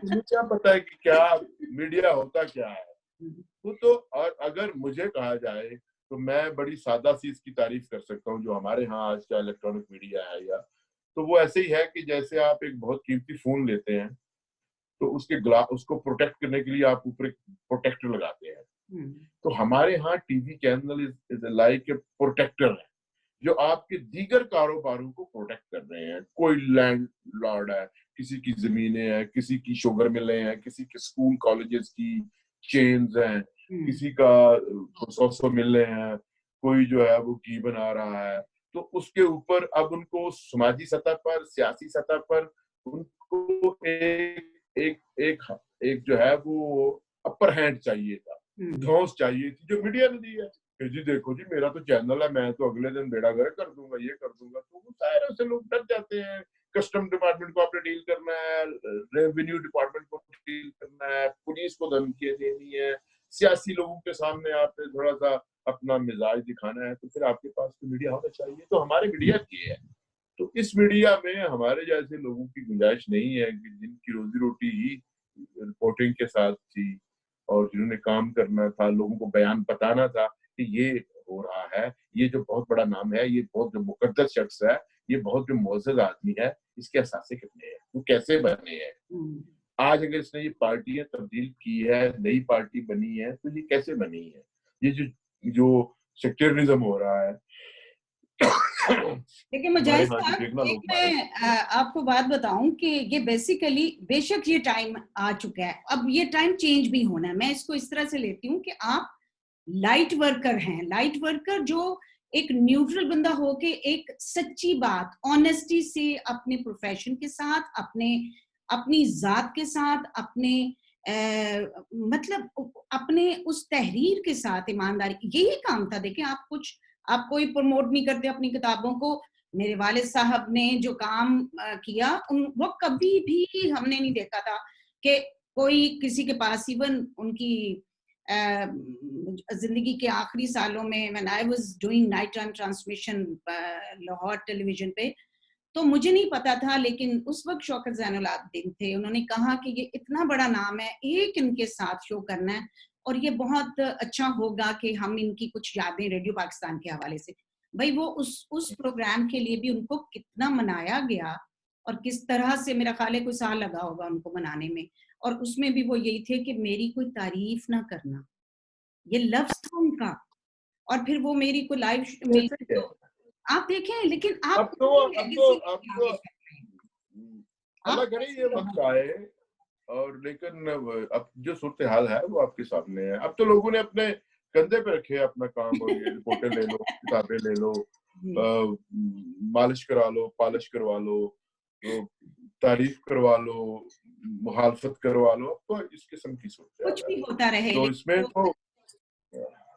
को क्या पता है कि क्या मीडिया होता क्या है। तो और अगर मुझे कहा जाए तो मैं बड़ी सादा सी इसकी तारीफ कर सकता हूँ जो हमारे यहाँ आज का इलेक्ट्रॉनिक मीडिया है, या तो वो ऐसे ही है कि जैसे आप एक बहुत कीमती फोन लेते हैं तो उसके ग्लास उसको प्रोटेक्ट करने के लिए आप ऊपर एक प्रोटेक्टर लगाते हैं। तो हमारे यहाँ TV channel is like a protector है जो आपके दीगर कारोबारों को प्रोटेक्ट कर रहे हैं। कोई लैंड लॉर्ड है, किसी की जमीनें हैं, किसी की शुगर मिलें हैं, किसी के स्कूल कॉलेजेस की चेन्स हैं, किसी का 100 मिल रहे हैं, कोई जो है वो घी बना रहा है, तो उसके ऊपर अब उनको समाजी सतह पर, सियासी सतह पर उनको एक एक एक जो है वो अपर हैंड चाहिए था, धौंस चाहिए थी, जो मीडिया ने दी है कि जी देखो जी मेरा तो चैनल है, मैं तो अगले दिन बेड़ा गर्क कर दूंगा, ये कर दूंगा। तो वो सारे से लोग डर जाते हैं। कस्टम डिपार्टमेंट को आपने डील करना है, रेवेन्यू डिपार्टमेंट को डील करना है, पुलिस को धमकियां देनी है, सियासी लोगों के सामने आपने थोड़ा सा अपना मिजाज दिखाना है, तो फिर आपके पास तो मीडिया होना चाहिए। तो हमारे मीडिया की है, तो इस मीडिया में हमारे जैसे लोगों की गुंजाइश नहीं है कि जिनकी रोजी रोटी ही रिपोर्टिंग के साथ थी और जिन्होंने काम करना था, लोगों को बयान बताना था कि ये हो रहा है, ये जो बहुत बड़ा नाम है, ये बहुत जो मुकद्दस शख्स है, ये बहुत जो मुअज़्ज़ज़ आदमी है, इसके असासे कितने हैं, वो कैसे बने हैं। आज अगर इसने ये पार्टियां तब्दील की है, नई पार्टी बनी है, तो ये कैसे बनी है। ये जो सेक्टेरियनिज्म हो रहा है देखिए मुजाहिद साहब, एक मैं आपको बात बताऊं कि ये बेसिकली बेशक ये टाइम आ चुका है, अब ये टाइम चेंज भी होना है। मैं इसको इस तरह से लेती हूँ कि आप लाइट वर्कर हैं, लाइट वर्कर जो एक न्यूट्रल बंदा होके एक सच्ची बात ऑनेस्टी से अपने प्रोफेशन के साथ, अपनी जात के साथ, मतलब अपने उस तहरीर के साथ ईमानदारी, यही काम था। देखिए आप कोई प्रमोट नहीं करते अपनी किताबों को। मेरे वालिद साहब ने जो काम किया वो कभी भी हमने नहीं देखा था कि कोई किसी के पास, इवन उनकी जिंदगी के आखिरी सालों में when I was doing night time transmission Lahore television पे, तो मुझे नहीं पता था, लेकिन उस वक्त शौकत ज़ैनुल आबिदीन थे, उन्होंने कहा कि ये इतना बड़ा नाम है, एक इनके साथ शो करना है और ये बहुत अच्छा होगा कि हम इनकी कुछ यादें रेडियो पाकिस्तान के हवाले से। भाई वो उस प्रोग्राम के लिए भी उनको कितना मनाया गया और किस तरह से, मेरा ख्याल है कोई साल लगा होगा उनको मनाने में, और उसमें भी वो यही थे कि मेरी कोई तारीफ ना करना, ये लफ्ज था उनका। और फिर वो मेरी को लाइव में तो आप देखें, लेकिन आप अब तो अल्लाह करे ये वक्त आए, और लेकिन अब जो सूरत हाल है वो आपके सामने है। अब तो लोगों ने अपने कंधे पे रखे अपना काम, और ये रिपोर्टें ले लो, किताबें ले लो, मालिश करा लो, पॉलिश करवा लो, तो तारीफ करवा लो, मुखालफत करवा लो, तो इस किस्म की सूरत कुछ भी होता रहे, तो इसमें तो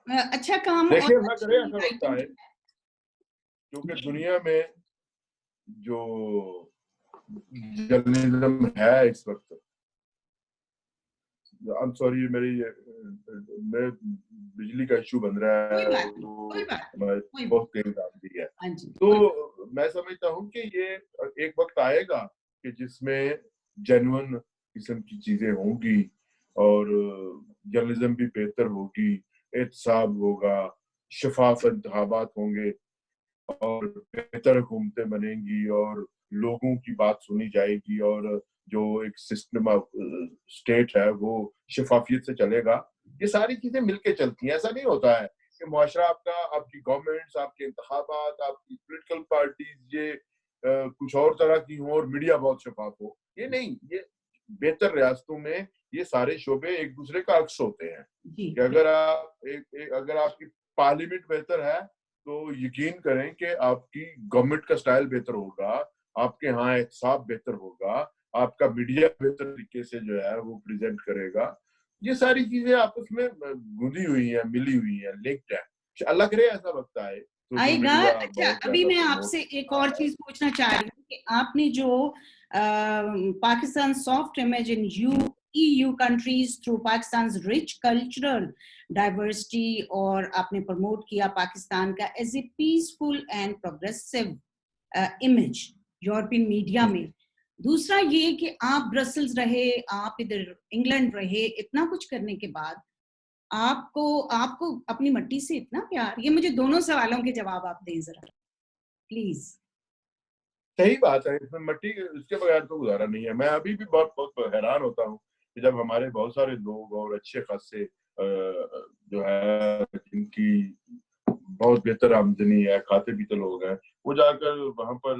अच्छा काम देखिए, और मैं करे ऐसा लगता है क्योंकि दुनिया में जो जर्नलिज्म है इस वक्त, आई एम सॉरी, मैं बिजली का इशू बन रहा कोई है, बात नहीं, कोई तो बात नहीं, कोई बहुत तेज आंधी है। हाँ जी, तो मैं समझता हूँ कि ये एक वक्त आएगा कि जिसमें जेन्युइन किस्म की चीजें होंगी और जर्नलिज्म भी बेहतर होगी, एहतसाब होगा, शफाफ इंतखाबात होंगे और बेहतर हुकूमतें बनेंगी और लोगों की बात सुनी जाएगी और जो एक सिस्टम ऑफ स्टेट है वो शफाफियत से चलेगा। ये सारी चीजें मिलके चलती हैं। ऐसा नहीं होता है कि मुआशरा आपका, आपकी गवर्नमेंट्स, आपके इंतखाबात, आपकी पॉलिटिकल पार्टीज ये कुछ और तरह की हो और मीडिया बहुत शफाफ हो। ये नहीं, ये बेहतर रियासतों में ये सारे शोबे एक दूसरे का अक्स होते हैं कि अगर आप अगर आपकी पार्लियामेंट बेहतर है तो यकीन करें कि आपकी गवर्नमेंट का स्टाइल बेहतर होगा, आपके यहाँ एहतसाब बेहतर होगा, आपका मीडिया बेहतर तरीके से जो है वो प्रेजेंट करेगा। ये सारी चीजें आपस में गुंदी हुई हैं, मिली हुई हैं, लिंक्ड है। अलग रहे ऐसा लगता है सोशल आएगा। मीडिया अच्छा, बहुत अभी ज्यादा मैं प्रमोट आपसे एक कर और रहा है। चीज पूछना चाह रही हूँ कि आपने जो Pakistan soft image in EU countries through Pakistan rich cultural diversity, और आपने प्रमोट किया पाकिस्तान का as a peaceful and progressive image European media में। दूसरा ये कि आप ब्रसल्स रहे, आप इधर इंग्लैंड रहे, इतना कुछ करने के बाद आपको आपको अपनी मट्टी से इतना प्यार। ये मुझे दोनों सवालों के जवाब आप दें जरा प्लीज। सही बात है, इसमें मट्टी इसके बगैर तो गुजारा नहीं है। मैं अभी भी बहुत बहुत हैरान होता हूँ कि जब हमारे बहुत सारे लोग और अच्छे खासे जो है जिनकी बहुत बेहतर आमदनी है, खाते पीते लोग हैं, वो जाकर वहां पर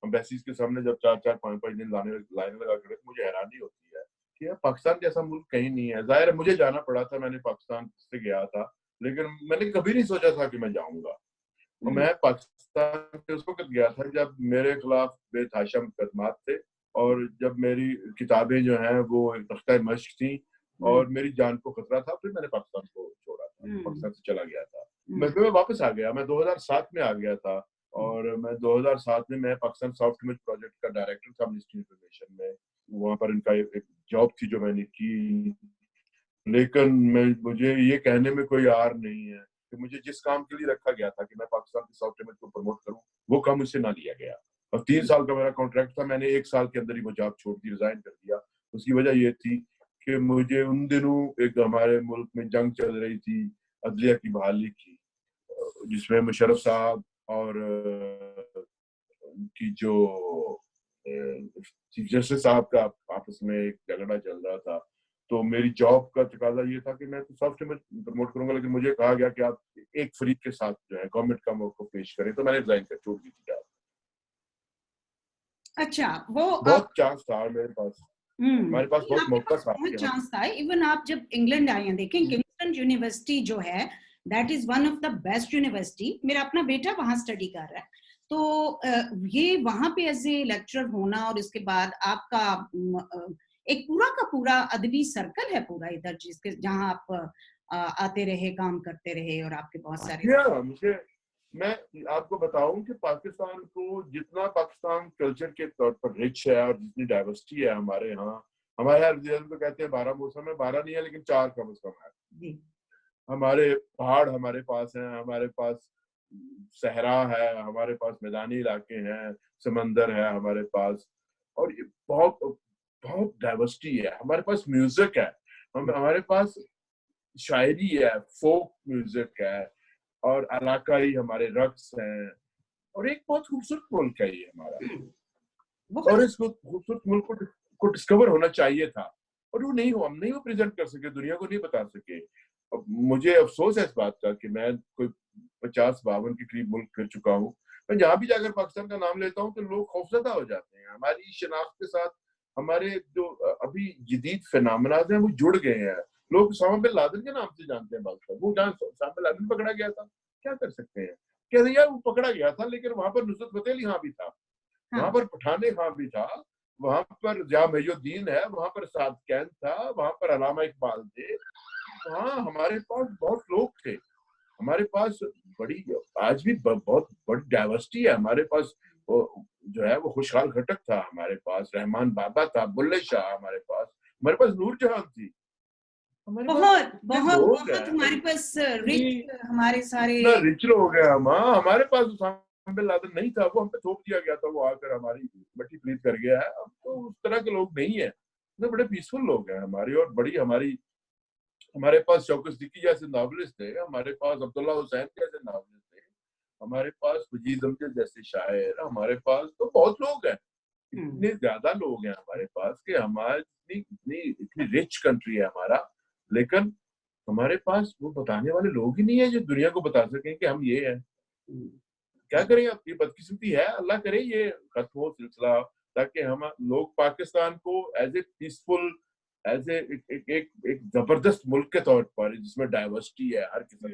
एम्बेसीज के सामने जब 4-4 5-5 दिन लाइनें लगा कर, मुझे हैरानी होती है कि यार पाकिस्तान जैसा मुल्क कहीं नहीं है। जाहिर है मुझे जाना पड़ा था, मैंने पाकिस्तान से गया था, लेकिन मैंने कभी नहीं सोचा था कि मैं जाऊंगा। और मैं पाकिस्तान से उस वक्त गया था जब मेरे खिलाफ बेतहाशा मुकदमात थे और जब मेरी किताबें जो हैं वो तख्ता मश्क थी और मेरी जान को खतरा था। फिर मैंने पाकिस्तान को छोड़ा था, पाकिस्तान से चला गया था। मैं वापस आ गया, मैं 2007 में आ गया था और मैं 2007 में मैं पाकिस्तान सॉफ्ट इमेज प्रोजेक्ट का डायरेक्टर था मिनिस्ट्री इंफॉर्मेशन में। वहां पर इनका एक जॉब थी जो मैंने की, लेकिन मुझे ये कहने में कोई आर नहीं है कि मुझे जिस काम के लिए रखा गया था कि मैं पाकिस्तान की सॉफ्ट इमेज को प्रमोट करूं, वो काम मुझसे ना लिया गया। और 3 साल का मेरा कॉन्ट्रैक्ट था, मैंने 1 साल के अंदर ही वो जॉब छोड़ दी, रिजाइन कर दिया। उसकी वजह ये थी कि मुझे उन दिनों एक हमारे मुल्क में जंग चल रही थी अदलिया की बहाली की, जिसमें मुशर्रफ साहब और उनकी जो चीफ जस्टिस साहब का आपस में एक झगड़ा चल रहा था। तो मेरी जॉब का तकाजा ये था कि मैं तो सॉफ्ट इमेज प्रमोट करूंगा, लेकिन मुझे कहा गया कि आप एक फरीक के साथ जो है गवर्नमेंट का मौका पेश करें, तो मैंने रिजाइन कर छोड़ दी थी जॉब। अच्छा, वो बहुत चांस था मेरे पास, हमारे पास बहुत आपके मौका पास था बहुत कि हम चांस था। इवन आप जब इंग्लैंड आए हैं, देखें किंगस्टन यूनिवर्सिटी जो है that is one of the best university. मेरा अपना बेटा वहां स्टडी कर रहा है, तो ये वहां पे एज ए लेक्चरर होना और इसके बाद आपका एक पूरा का पूरा अदबी सर्कल है पूरा इधर, जिसके जहां आप आते रहे, काम करते रहे और आपके बहुत सारे। मुझे मैं आपको बताऊं कि पाकिस्तान को जितना पाकिस्तान कल्चर के तौर पर रिच है और जितनी डाइवर्सिटी है हमारे यहाँ तो कहते हैं 12 मौसम है, 12 नहीं है लेकिन 4 कम से कम है। हमारे पहाड़ हमारे पास हैं, हमारे पास सहरा है, हमारे पास मैदानी इलाके हैं, समंदर है हमारे पास, और ये बहुत बहुत डाइवर्सिटी है। हमारे पास म्यूजिक है, हमारे पास शायरी है, फोक म्यूजिक है और इलाकाई हमारे रक्स हैं, और एक बहुत खूबसूरत मुल्क है ये हमारा। और इस खूबसूरत मुल्क को डिस्कवर होना चाहिए था और वो नहीं हो, हम नहीं वो प्रेजेंट कर सके, दुनिया को नहीं बता सके। अब मुझे अफसोस है इस बात का कि मैं कोई 50-52 के करीब मुल्क फिर चुका हूँ। मैं जहां भी जाकर पाकिस्तान का नाम लेता हूँ तो लोग खौफजदा हो जाते हैं। हमारी शनाख्त के साथ हमारे जो अभी जदीद फिनोमेनाज हैं वो जुड़ गए हैं। लोग उसामा बिन लादेन के नाम से जानते हैं पाकिस्तान। वो जहाँ उसामा बिन लादेन पकड़ा गया था, क्या कर सकते हैं, कहते हैं यार वो पकड़ा गया था लेकिन वहां पर नुसरत फतेह अली खां भी था, वहां पर पठाने खां भी था, वहां पर जिया महीउद्दीन है, वहां पर सादकैन था, वहां पर अलामा इकबाल थे, वहां हमारे पास बहुत लोग थे। हमारे पास बड़ी आज भी बहुत बड़ी डाइवर्सिटी है हमारे पास। जो है वो खुशहाल खटक था हमारे पास, रहमान बाबा था, बुल्ले शाह हमारे पास नूरजहां थी, हमारे पास बहुत बहुत लोग बहुत हमारे पास रिच, हमारे सारे इतना रिच हो गया हम। हाँ, हमारे पास उसामा बिन लादेन नहीं था, वो हम पे थोप दिया गया था, वो आकर हमारी मट्टी प्लीज कर गया है। अब तो उस तरह के लोग नहीं है, तो बड़े पीसफुल लोग हैं हमारी। और बड़ी हमारे पास शौकत सिद्दीकी जैसे नॉवलिस्ट थे, हमारे पास अब्दुल्ला हुसैन जैसे नॉवलिस्ट थे, हमारे पास वजीद अमजद जैसे शायर, हमारे पास तो बहुत लोग हैं, इतने ज्यादा लोग हैं हमारे पास कि हमारी इतनी इतनी रिच कंट्री है हमारा, लेकिन हमारे पास वो बताने वाले लोग ही नहीं है जो दुनिया को बता सकें कि हम ये हैं। क्या करें, अब ये बदकिस्मती है, अल्लाह करे ये खत्म हो सिलसिला, ताकि हम लोग पाकिस्तान को as a peaceful, as a एक जबरदस्त मुल्क के तौर पर जिसमें डाइवर्सिटी है हर किस्म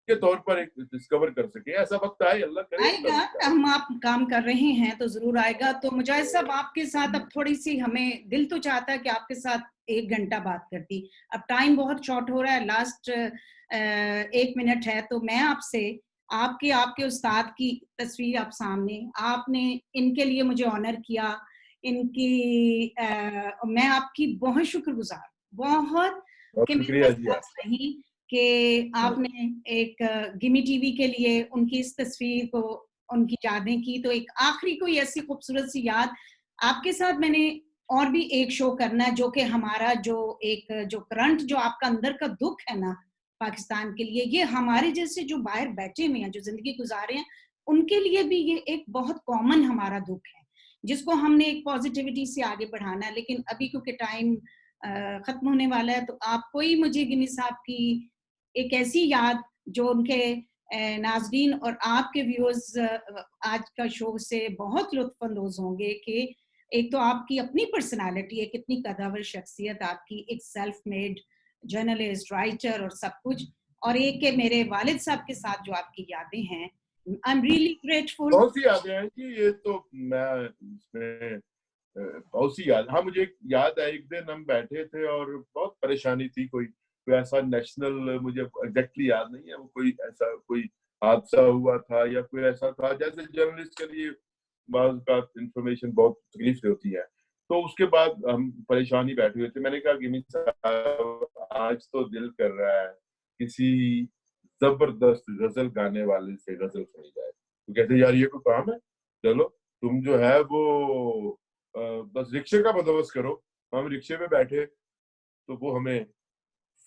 के तौर पर एक डिस्कवर कर सके। ऐसा वक्त आए, अल्लाह करे आएगा। हम आप काम कर रहे हैं तो जरूर आएगा। तो मुजाहिद साहब आपके साथ अब थोड़ी सी, हमें दिल तो चाहता है कि आपके साथ 1 घंटा बात करती, अब टाइम बहुत शॉर्ट हो रहा है, लास्ट 1 मिनट है। तो मैं आपसे आपके उस्ताद की तस्वीर आप सामने, आपने इनके लिए मुझे ऑनर किया, इनकी मैं आपकी बहुत शुक्रगुजार, बहुत कि मेरे पास नहीं कि आपने एक गिमी टीवी के लिए उनकी इस तस्वीर को, उनकी यादें की। तो एक आखिरी कोई ऐसी खूबसूरत सी याद आपके साथ, मैंने और भी एक शो करना है जो कि हमारा जो करंट जो आपका अंदर का दुख है ना पाकिस्तान के लिए, ये हमारे जैसे जो बाहर बैठे हुए हैं, जो जिंदगी गुजारे हैं, उनके लिए भी ये एक बहुत कॉमन हमारा दुख है, जिसको हमने एक पॉजिटिविटी से आगे बढ़ाना है। लेकिन अभी क्योंकि टाइम खत्म होने वाला है, तो आपको ही मुझे गिनी साहब की एक ऐसी याद जो उनके नाज़रीन और आपके व्यूअर्स आज का शो से बहुत लुत्फ़अंदोज़ होंगे कि एक तो आपकी अपनी पर्सनालिटी है, कितनी कदावर शख्सियत आपकी, एक सेल्फ मेड जर्नलिस्ट, राइटर और सब कुछ, और एक के मेरे वालिद साहब के साथ जो आपकी यादें हैं, आई एम रियली ग्रेटफुल। बहुत सी यादें हैं कि ये तो मैं इसमें बहुत सी याद। हाँ, मुझे याद है एक दिन हम बैठे थे और बहुत परेशानी थी, कोई ऐसा नेशनल मुझे एग्जैक्टली याद नहीं है, वो कोई हादसा हुआ था या कोई ऐसा था, जैसे जर्नलिस्ट के लिए बाज़ का इंफॉर्मेशन बहुत तकलीफ से होती है। तो उसके बाद हम परेशानी बैठे हुए थे, मैंने कहा गिनी साहब आज तो दिल कर रहा है किसी जबरदस्त गजल गाने वाले से गजल सुनी जाए। तो कहते यार ये कोई काम है, चलो तुम जो है वो बस रिक्शे का बंदोबस्त करो। हम रिक्शे में बैठे तो वो हमें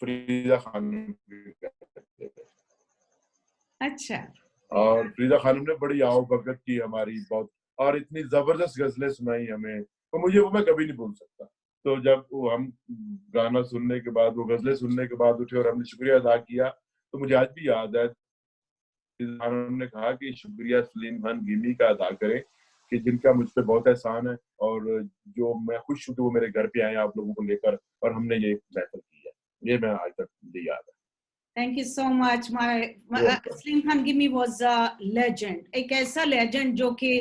फरीदा खानम, अच्छा, और फरीदा खानम ने बड़ी आओ भगत की हमारी बहुत, और इतनी जबरदस्त गजलें सुनाई हमें, तो मुझे वो मैं कभी नहीं भूल सकता। तो जब वो हम गाना सुनने के बाद, वो गजलें सुनने के बाद उठे और हमने शुक्रिया अदा किया, तो मुझे आज भी याद है ने कहा कि शुक्रिया सलीम खान गिमी का अदा करें कि जिनका मुझ पे बहुत एहसान है, और जो मैं खुश हूँ कि वो मेरे घर पे आए आप लोगों को लेकर और हमने ये महफिल की है। ये मैं आज तक मुझे याद है। Thank you so much. Slim Khan Gimi was a legend. एक ऐसा legend जो कि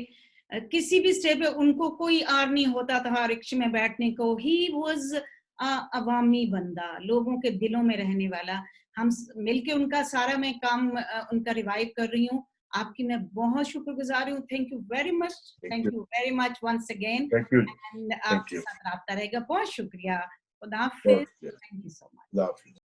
किसी भी स्टेज पे उनको कोई आर नहीं होता था रिक्शे में बैठने को। He was अवामी बंदा, लोगों के दिलों में रहने वाला। हम मिलके उनका सारा मैं काम उनका रिवाइव कर रही हूँ। आपकी मैं बहुत शुक्रगुजार हूँ। Thank you very much. Thank you very much once again. Thank you. And आपके साथ राब्ता रहेगा। बहुत शुक्रिया। खुदा हाफिज़। Thank you so much.